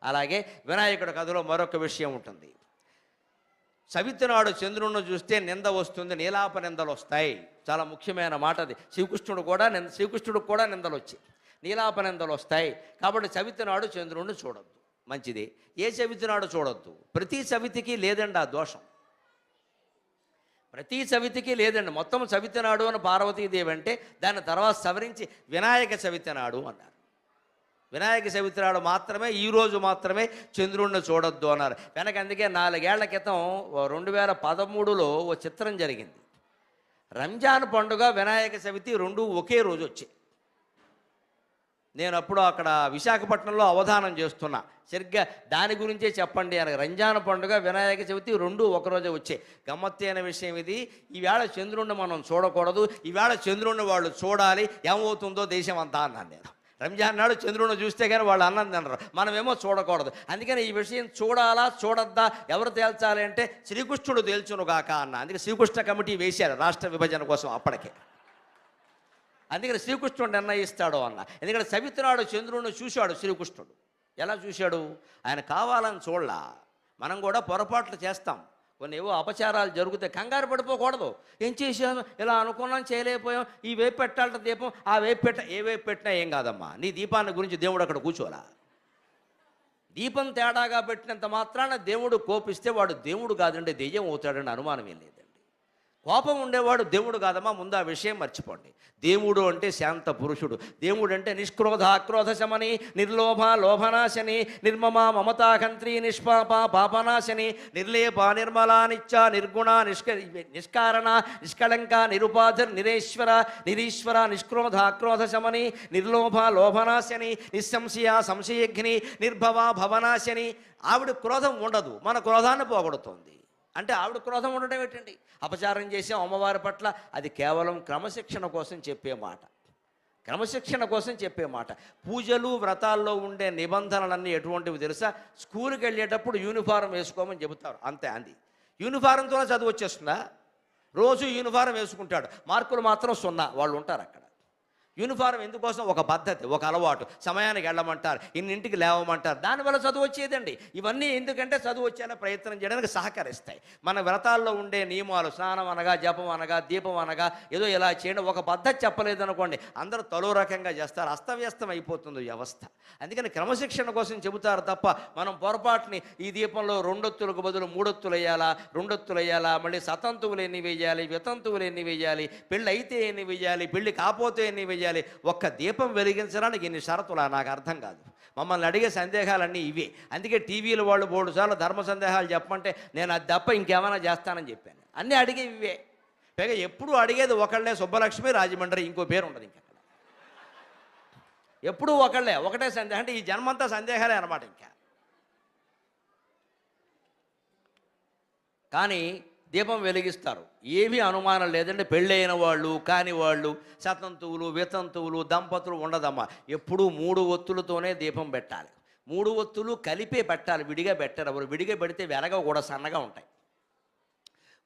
అలాగే వినాయకుడి కథలో మరొక విషయం ఉంటుంది. చవితి నాడు చంద్రుడిని చూస్తే నింద వస్తుంది, నీలాప నిందలు వస్తాయి. చాలా ముఖ్యమైన మాట అది. శ్రీకృష్ణుడికి కూడా నిందలు వచ్చాయి, నీలాప నిందలు వస్తాయి. కాబట్టి చవితి నాడు చంద్రుడిని చూడొద్దు, మంచిది. ఏ చవితి నాడు చూడొద్దు? ప్రతి చవితికి లేదండి ఆ దోషం, ప్రతి చవితికి లేదండి. మొత్తం చవితి నాడు అని పార్వతీదేవి అంటే దాని తర్వాత సవరించి వినాయక చవితి నాడు అన్నారు. వినాయక చవితి నాడు మాత్రమే, ఈరోజు మాత్రమే చంద్రుడిని చూడొద్దు అన్నారు. వెనక అందుకే 4 ఏళ్ల క్రితం 2013లో ఓ చిత్రం జరిగింది. రంజాన్ పండుగ, వినాయక చవితి రెండు ఒకే రోజు వచ్చాయి. నేను అప్పుడు అక్కడ విశాఖపట్నంలో అవధానం చేస్తున్నా. సరిగ్గా దాని గురించే చెప్పండి అని. రంజాన్ పండుగ, వినాయక చవితి రెండు ఒకరోజే వచ్చాయి. గమ్మత్తు అయిన విషయం ఇది. ఈవేళ చంద్రుడిని మనం చూడకూడదు, ఈవేళ చంద్రుడిని వాళ్ళు చూడాలి, ఏమవుతుందో దేశం అంతా అన్నాను నేను. రంజాన్ నాడు చంద్రుడిని చూస్తే కానీ వాళ్ళు అన్నది అన్నారు, మనమేమో చూడకూడదు. అందుకని ఈ విషయం చూడాలా చూడద్దా ఎవరు తేల్చాలి అంటే శ్రీకృష్ణుడు తేల్చునుగాక అన్న. అందుకే శ్రీకృష్ణ కమిటీ వేశారు రాష్ట్ర విభజన కోసం అప్పటికే. అందుకని శ్రీకృష్ణుడు నిర్ణయిస్తాడు అన్న. ఎందుకంటే చవితి నాడు చంద్రుడిని చూశాడు శ్రీకృష్ణుడు. ఎలా చూశాడు? ఆయన కావాలని చూడలా. మనం కూడా పొరపాట్లు చేస్తాం, కొన్ని ఏవో అపచారాలు జరుగుతాయి, కంగారు పడిపోకూడదు. ఏం చేశాను, ఇలా అనుకున్నాం, చేయలేకపోయాం, ఈ వేపు పెట్టాలట దీపం, ఆ వేపు ఏ వేపు పెట్టినా ఏం కాదమ్మా. నీ దీపాన్ని గురించి దేవుడు అక్కడ కూర్చోలా. దీపం తేడాగా పెట్టినంత మాత్రాన దేవుడు కోపిస్తే వాడు దేవుడు కాదండి, దెయ్యం అవుతాడని అనుమానం ఏం లేదండి. కోపం ఉండేవాడు దేవుడు కాదమ్మా, ముందు ఆ విషయం మర్చిపోండి. దేవుడు అంటే శాంత పురుషుడు. దేవుడు అంటే నిష్క్రోధ అక్రోధ శమని, నిర్లోభ లోభనాశని, నిర్మమ మమతాకంత్రి, నిష్పాప పాపనాశని, నిర్లేప నిర్మల నిత్య నిర్గుణ నిష్కారణ నిష్కళంక నిరుపాధిర్ నిరీశ్వర నిష్క్రోధ అక్రోధ శమని, నిర్లోభ లోభనాశని, నిస్సంశయ సంశయఘ్ని, నిర్భవ భవనాశని. ఆవిడ క్రోధం ఉండదు, మన క్రోధాన్ని పోగొడుతుంది. అంటే ఆవిడ క్రోధం ఉండటం ఏంటండి? అపచారం చేసే అమ్మవారి పట్ల, అది కేవలం క్రమశిక్షణ కోసం చెప్పే మాట, క్రమశిక్షణ కోసం చెప్పే మాట. పూజలు వ్రతాల్లో ఉండే నిబంధనలన్నీ ఎటువంటివి తెలుసా? స్కూల్కి వెళ్ళేటప్పుడు యూనిఫారం వేసుకోమని చెబుతారు, అంతే. అంది యూనిఫారంతోనే చదువు వచ్చేస్తుందా? రోజు యూనిఫారం వేసుకుంటాడు, మార్కులు మాత్రం 0. వాళ్ళు ఉంటారు అక్కడ. యూనిఫారం ఎందుకోసం? ఒక పద్ధతి, ఒక అలవాటు. సమయానికి వెళ్ళమంటారు, ఇన్నింటికి లేవమంటారు, దానివల్ల చదువు వచ్చేదండి. ఇవన్నీ ఎందుకంటే చదువు వచ్చేలా ప్రయత్నం చేయడానికి సహకరిస్తాయి. మన వ్రతాల్లో ఉండే నియమాలు, స్నానం అనగా, జపం అనగా, దీపం అనగా, ఏదో ఇలా చేయండి, ఒక పద్ధతి చెప్పలేదు అనుకోండి, అందరూ తలో రకంగా చేస్తారు, అస్తవ్యస్తం అయిపోతుంది వ్యవస్థ. అందుకని క్రమశిక్షణ కోసం చెబుతారు తప్ప మనం పొరపాటుని ఈ దీపంలో 2 ఒత్తులకు బదులు 3 ఒత్తులు వేయాలా, 2 ఒత్తులు వేయాలా, మళ్ళీ సతంతువులు ఎన్ని వేయాలి, వితంతువులు ఎన్ని వేయాలి, పెళ్ళి అయితే ఎన్ని వేయాలి, పెళ్ళి కాపోతే ఎన్ని వేయాలి, ఒక్క దీపం వెలిగించడానికి ఇన్ని షరతులా? నాకు అర్థం కాదు. మమ్మల్ని అడిగే సందేహాలన్నీ ఇవే. అందుకే టీవీలు వాళ్ళు 3 సార్లు ధర్మ సందేహాలు చెప్పమంటే నేను అది తప్ప ఇంకేమైనా చేస్తానని చెప్పాను. అన్నీ అడిగే ఇవే. పైగా ఎప్పుడు అడిగేది ఒకళ్ళే, సుబ్బలక్ష్మి రాజమండ్రి, ఇంకో పేరు ఉండదు ఇంకక్కడ. ఎప్పుడూ ఒకళ్ళే, ఒకటే సందేహం. అంటే ఈ జన్మంతా సందేహాలే అన్నమాట. ఇంకా కానీ దీపం వెలిగిస్తారు, ఏమీ అనుమానం లేదండి. పెళ్ళైన వాళ్ళు కాని వాళ్ళు, సతంతువులు వితంతువులు దంపతులు ఉండదమ్మా. ఎప్పుడూ 3 ఒత్తులతోనే దీపం పెట్టాలి. 3 ఒత్తులు కలిపే పెట్టాలి, విడిగా పెట్టారు. ఎవరు విడిగా పెడితే వెలగ కూడా సన్నగా ఉంటాయి.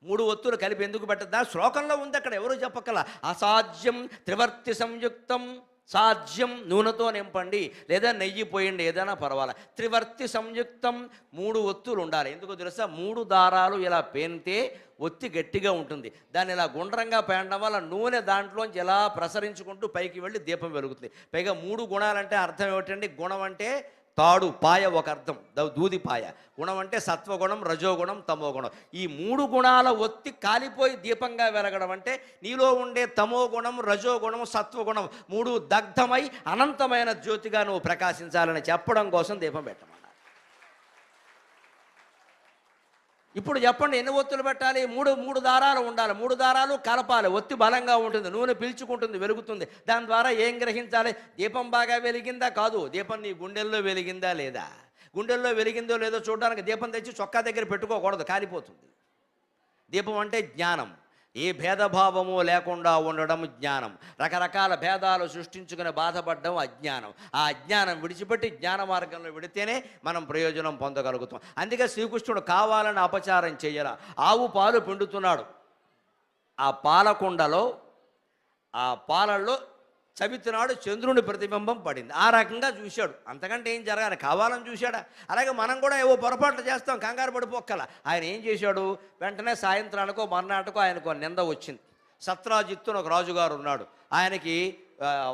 3 ఒత్తులు కలిపి ఎందుకు పెట్టద్దా? శ్లోకంలో ఉంది, అక్కడ ఎవరు చెప్పకల. అసాధ్యం త్రివర్తి సంయుక్తం, సాధ్యం నూనెతో నింపండి, లేదా నెయ్యి పోయండి, ఏదైనా పర్వాలా. త్రివర్తి సంయుక్తం, 3 ఒత్తులు ఉండాలి. ఎందుకో తెలుసా? 3 దారాలు ఇలా పేనితే ఒత్తి గట్టిగా ఉంటుంది. దాన్ని ఇలా గుండ్రంగా పేనడం వల్ల నూనె దాంట్లోంచి ఎలా ప్రసరించుకుంటూ పైకి వెళ్ళి దీపం వెలుగుతుంది. పైగా 3 గుణాలంటే అర్థం ఏమిటండి? గుణం అంటే తాడు, పాయ ఒక అర్థం, దూది పాయ. గుణం అంటే సత్వగుణం, రజోగుణం, తమోగుణం. ఈ 3 గుణాల ఒత్తి కాలిపోయి దీపంగా వెలగడం అంటే నీలో ఉండే తమోగుణం, రజోగుణం, సత్వగుణం 3 దగ్ధమై అనంతమైన జ్యోతిగా నువ్వు ప్రకాశించాలని చెప్పడం కోసం దీపం పెట్టమన్నారు. ఇప్పుడు చెప్పండి, ఎన్ని ఒత్తులు పెట్టాలి? 3 దారాలు ఉండాలి, 3 దారాలు కలపాలి, ఒత్తి బలంగా ఉంటుంది, నూనె పీల్చుకుంటుంది, వెలుగుతుంది. దాని ద్వారా ఏం గ్రహించాలి? దీపం బాగా వెలిగిందా? కాదు, దీపం నీ గుండెల్లో వెలిగిందా లేదా? గుండెల్లో వెలిగిందో లేదో చూడడానికి దీపం తెచ్చి చొక్కా దగ్గర పెట్టుకోకూడదు, కాలిపోతుంది. దీపం అంటే జ్ఞానం. ఏ భేదభావము లేకుండా ఉండడం జ్ఞానం. రకరకాల భేదాలు సృష్టించుకుని బాధపడడం అజ్ఞానం. ఆ అజ్ఞానం విడిచిపెట్టి జ్ఞాన మార్గంలో విడితేనే మనం ప్రయోజనం పొందగలుగుతాం. అందుకే శ్రీకృష్ణుడు కావాలని అపచారం చెయ్యరా. ఆవు పాలు పిండుతున్నాడు, ఆ పాలకుండలో ఆ పాలల్లో చవితి నాడు చంద్రుని ప్రతిబింబం పడింది. ఆ రకంగా చూశాడు, అంతకంటే ఏం జరగాలి, కావాలని చూశాడా? అలాగే మనం కూడా ఏవో పొరపాట్లు చేస్తాం, కంగారు పడిపోక్కల. ఆయన ఏం చేశాడు, వెంటనే సాయంత్రానికో మర్నాటికో ఆయనకు నింద వచ్చింది. సత్రాజిత్తు ఒక రాజుగారు ఉన్నాడు, ఆయనకి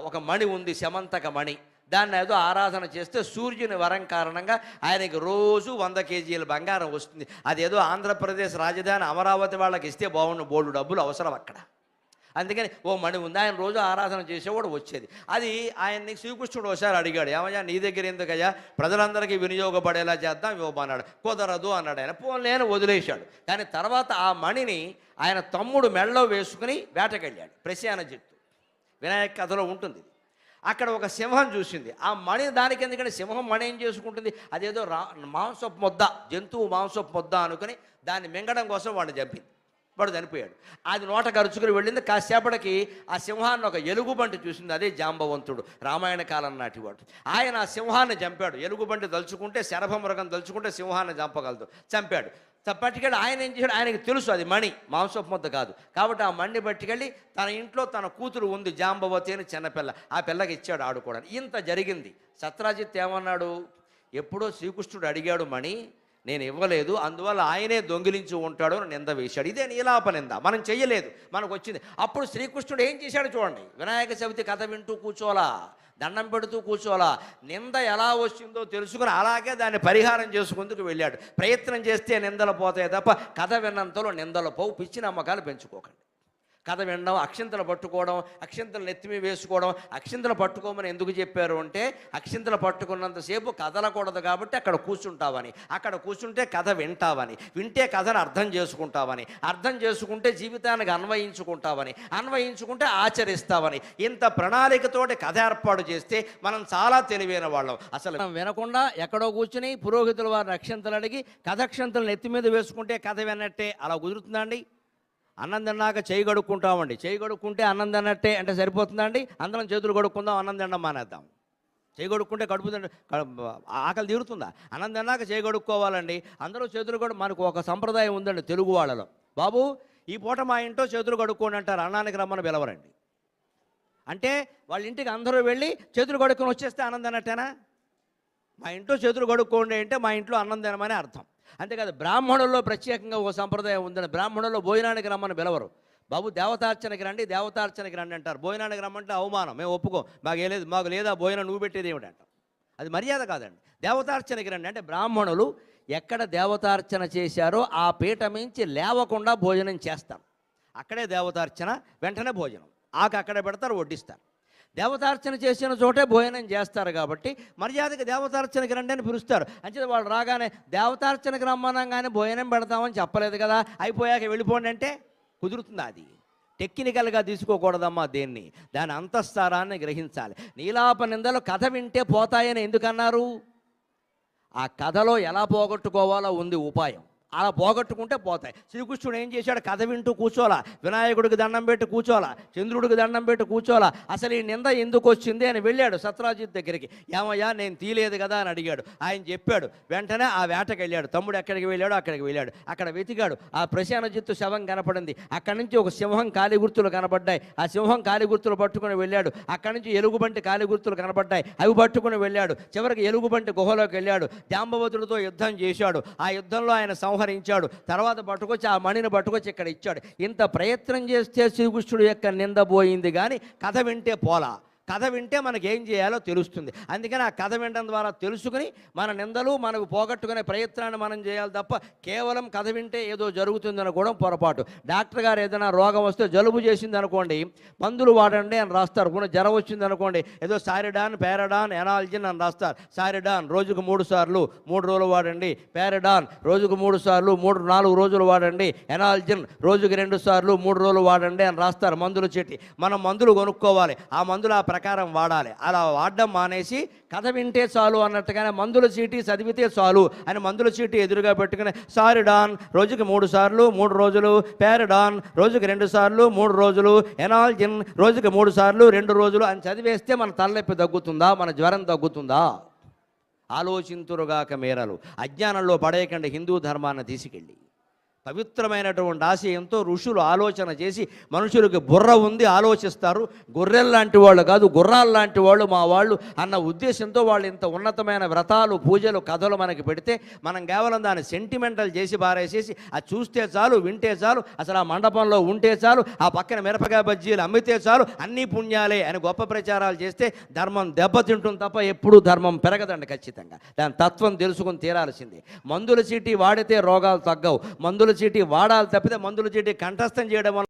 ఒక మణి ఉంది, శమంతక మణి. దాన్ని ఏదో ఆరాధన చేస్తే సూర్యుని వరం కారణంగా ఆయనకి రోజు 100 కేజీల బంగారం వస్తుంది. అదేదో ఆంధ్రప్రదేశ్ రాజధాని అమరావతి వాళ్ళకి ఇస్తే బాగుండు, బోల్డు డబ్బులు అవసరం అక్కడ. అందుకని ఓ మణి ఉంది, ఆయన రోజు ఆరాధన చేసేవాడు వచ్చేది. అది ఆయన్ని శ్రీకృష్ణుడు ఒకసారి అడిగాడు, ఏమయ్యా నీ దగ్గర ఎందుకయ్యా, ప్రజలందరికీ వినియోగపడేలా చేద్దాం ఇవ్వమన్నాడు. కుదరదు అన్నాడు ఆయన. పోలేని వదిలేశాడు. కానీ తర్వాత ఆ మణిని ఆయన తమ్ముడు మెడలో వేసుకుని వేటకెళ్ళాడు. ప్రశానజిత్తు వినాయక కథలో ఉంటుంది. అక్కడ ఒక సింహం చూసింది. ఆ మణి దానికి ఎందుకంటే సింహం మణి ఏం చేసుకుంటుంది, అదేదో మాంసపు ముద్ద, జంతువు మాంసపు ముద్ద అనుకుని దాన్ని మింగడం కోసం వాడిని చంపింది. వాడు చనిపోయాడు. అది నోట గరుచుకుని వెళ్ళింది. కాసేపటికి ఆ సింహాన్ని ఒక ఎలుగుబంటి చూసింది, అదే జాంబవంతుడు, రామాయణ కాలం నాటివాడు. ఆయన ఆ సింహాన్ని చంపాడు. ఎలుగుబంటి దలుచుకుంటే, శరభమృగం దలుచుకుంటే సింహాన్ని చంపగలదు, చంపాడు. పట్టుకెళ్ళి ఆయన ఏం చేశాడు, ఆయనకి తెలుసు అది మణి, మాంసపు ముద్ద కాదు. కాబట్టి ఆ మణిని పట్టుకెళ్ళి తన ఇంట్లో తన కూతురు ఉంది జాంబవతి అని చిన్నపిల్ల, ఆ పిల్లకి ఇచ్చాడు ఆడుకోవడానికి. ఇంత జరిగింది. సత్రాజిత్ ఏమన్నాడు, ఎప్పుడో శ్రీకృష్ణుడు అడిగాడు మణి, నేను ఇవ్వలేదు, అందువల్ల ఆయనే దొంగిలించి ఉంటాడు అని నింద వేశాడు. ఇదే నీలాప నింద, మనం చెయ్యలేదు, మనకు వచ్చింది. అప్పుడు శ్రీకృష్ణుడు ఏం చేశాడు చూడండి, వినాయక చవితి కథ వింటూ కూర్చోలా, దండం పెడుతూ కూర్చోలా, నింద ఎలా వచ్చిందో తెలుసుకుని అలాగే దాన్ని పరిహారం చేసుకుందుకు వెళ్ళాడు. ప్రయత్నం చేస్తే నిందలు పోతాయి తప్ప కథ విన్నంతలో నిందలు పోవు. పిచ్చి నమ్మకాలు పెంచుకోకండి. కథ వినడం, అక్షింతలు పట్టుకోవడం, అక్షింతలు నెత్తిమి వేసుకోవడం. అక్షింతలు పట్టుకోమని ఎందుకు చెప్పారు అంటే, అక్షింతలు పట్టుకున్నంతసేపు కదలకూడదు కాబట్టి అక్కడ కూర్చుంటావని, అక్కడ కూర్చుంటే కథ వింటావని, వింటే కథను అర్థం చేసుకుంటావని, అర్థం చేసుకుంటే జీవితానికి అన్వయించుకుంటావని, అన్వయించుకుంటే ఆచరిస్తావని. ఇంత ప్రణాళికతోటి కథ ఏర్పాటు చేస్తే మనం చాలా తెలివైన వాళ్ళం. అసలు మనం వినకుండా ఎక్కడో కూర్చుని పురోహితుల వారిని అక్షింతలు అడిగి కథక్షింతలు నెత్తి మీద వేసుకుంటే కథ విన్నట్టే. అలా కుదురుతుందండి? అన్నం తిన్నాక చేయి కడుక్కుంటామండి, చేయి కడుక్కుంటే అన్నం తిన్నట్టే అంటే సరిపోతుందండి? అందరం చేతులు కడుక్కుందాం, అన్నం తినడం మానేద్దాం. చేయి కడుక్కుంటే ఆకలి తీరుతుందా? అన్నం తిన్నాక చేయి కడుక్కోవాలండి. అందరూ చేతులు మనకు ఒక సంప్రదాయం ఉందండి తెలుగు వాళ్ళలో, బాబు ఈ పూట మా ఇంట్లో చేతులు కడుక్కోండి అంటారు, అన్నానికి రమ్మని పిలవరండి. అంటే వాళ్ళ ఇంటికి అందరూ వెళ్ళి చేతులు కడుక్కొని వచ్చేస్తే అన్నం తినట్టేనా? మా ఇంట్లో చేతులు కడుక్కోండి అంటే మా ఇంట్లో అన్నం తినమని అర్థం. అంతేకాదు, బ్రాహ్మణుల్లో ప్రత్యేకంగా ఒక సంప్రదాయం ఉందని, బ్రాహ్మణుల్లో భోజనానికి రమ్మని పిలవరు. బాబు దేవతార్చనకి రండి, దేవతార్చనకి రండి అంటారు. భోజనానికి రమ్మంటే అవమానం, మేము ఒప్పుకోం, మాకు లేదా భోజనం నువ్వు పెట్టేది ఏమిటి అంటాం. అది మర్యాద కాదండి. దేవతార్చనకి రండి అంటే బ్రాహ్మణులు ఎక్కడ దేవతార్చన చేశారో ఆ పీట మించి లేవకుండా భోజనం చేస్తారు. అక్కడే దేవతార్చన, వెంటనే భోజనం అక్కడ పెడతారు, వడ్డిస్తారు. దేవతార్చన చేసిన చోటే భోజనం చేస్తారు కాబట్టి మర్యాదకి దేవతార్చనకి రండి అని పిలుస్తారు. అంటే వాళ్ళు రాగానే దేవతార్చనకి రమ్మనంగానే భోజనం పెడతామని చెప్పలేదు కదా, అయిపోయాక వెళ్ళిపోండి అంటే కుదురుతుందా? అది టెక్నికల్గా తీసుకోకూడదమ్మా దేన్ని, దాని అంతఃస్థానాన్ని గ్రహించాలి. నీలాప నిందలు కథ వింటే పోతాయని ఎందుకన్నారు? ఆ కథలో ఎలా పోగొట్టుకోవాలో ఉంది ఉపాయం. అలా పోగొట్టుకుంటే పోతాయి. శ్రీకృష్ణుడు ఏం చేశాడు, కథ వింటూ కూర్చోలా, వినాయకుడికి దండం పెట్టి కూర్చోలా, చంద్రుడికి దండం పెట్టి కూర్చోలా. అసలు ఈ నింద ఎందుకు వచ్చింది అని వెళ్ళాడు సత్రాజిత్ దగ్గరికి. ఏమయ్యా నేను తీయలేదు కదా అని అడిగాడు. ఆయన చెప్పాడు. వెంటనే ఆ వేటకి వెళ్ళాడు. తమ్ముడు ఎక్కడికి వెళ్ళాడు అక్కడికి వెళ్ళాడు. అక్కడ వెతికాడు. ఆ ప్రశానజిత్తు శవం కనపడింది. అక్కడి నుంచి ఒక సింహం కాలి గుర్తులు కనపడ్డాయి. ఆ సింహం కాలి గుర్తులు పట్టుకుని వెళ్ళాడు. అక్కడి నుంచి ఎలుగుబంటి కాలి గుర్తులు కనపడ్డాయి. అవి పట్టుకుని వెళ్ళాడు. చివరికి ఎలుగుబంటి గుహలోకి వెళ్ళాడు. జాంబవతుడితో యుద్ధం చేశాడు. ఆ యుద్ధంలో ఆయన సంహరించాడు. తర్వాత పట్టుకొచ్చి ఆ మణిని పట్టుకొచ్చి ఇక్కడ ఇచ్చాడు. ఇంత ప్రయత్నం చేస్తే శ్రీకృష్ణుడు యొక్క నింద పోయింది, కానీ కథ వింటే పోలా. కథ వింటే మనకి ఏం చేయాలో తెలుస్తుంది. అందుకని ఆ కథ వినడం ద్వారా తెలుసుకుని మన నిందలు మనకు పోగొట్టుకునే ప్రయత్నాన్ని మనం చేయాలి తప్ప కేవలం కథ వింటే ఏదో జరుగుతుంది అనుకోవడం పొరపాటు. డాక్టర్ గారు ఏదైనా రోగం వస్తే జలుబు చేసింది అనుకోండి, మందులు వాడండి అని రాస్తారు. కొన్ని జ్వరం వచ్చింది అనుకోండి, ఏదో సారిడాన్, పారాడాన్, ఎనాల్జిన్ అని రాస్తారు. సారిడాన్ రోజుకు 3 సార్లు 3 రోజులు వాడండి, పారాడాన్ రోజుకు 3 సార్లు 4 రోజులు వాడండి, ఎనాల్జిన్ రోజుకు 2 సార్లు 3 రోజులు వాడండి అని రాస్తారు మందులు చెట్టి. మనం మందులు కొనుక్కోవాలి, ఆ మందులు ఆ ప్రకారం వాడాలి. అలా వాడడం మానేసి కథ వింటే చాలు అన్నట్టుగానే మందుల చీటీ చదివితే చాలు అని మందుల చీటీ ఎదురుగా పెట్టుకుని సారిడాన్ రోజుకి 3 సార్లు 3 రోజులు, పారాడాన్ రోజుకి 2 సార్లు 3 రోజులు, ఎనాల్జిన్ రోజుకి 3 సార్లు 2 రోజులు అని చదివేస్తే మన తలనొప్పి తగ్గుతుందా, మన జ్వరం తగ్గుతుందా? ఆలోచింతురుగాక మేరలు. అజ్ఞానంలో పడేయకండి హిందూ ధర్మాన్ని తీసుకెళ్ళి. పవిత్రమైనటువంటి ఆశయంతో ఋషులు ఆలోచన చేసి మనుషులకి బుర్ర ఉంది ఆలోచిస్తారు, గొర్రెల్లాంటి వాళ్ళు కాదు గుర్రాల్లాంటి వాళ్ళు మా వాళ్ళు అన్న ఉద్దేశంతో వాళ్ళు ఇంత ఉన్నతమైన వ్రతాలు పూజలు కథలు మనకి పెడితే మనం కేవలం దాన్ని సెంటిమెంటల్ చేసి పారేసేసి అది చూస్తే చాలు వింటే చాలు అసలు ఆ మండపంలో ఉంటే చాలు ఆ పక్కన మిరపకాయ బజ్జీలు అమ్మితే చాలు అన్నీ పుణ్యాలే అని గొప్ప ప్రచారాలు చేస్తే ధర్మం దెబ్బతింటుంది తప్ప ఎప్పుడూ ధర్మం పెరగదండి. ఖచ్చితంగా దాని తత్వం తెలుసుకుని తీరాల్సింది. మందుల చీటీ వాడితే రోగాలు తగ్గవు, మందుల చీటీ వాడాలి తప్పితే మందుల చీటీ కంఠస్థం చేయడం వల్ల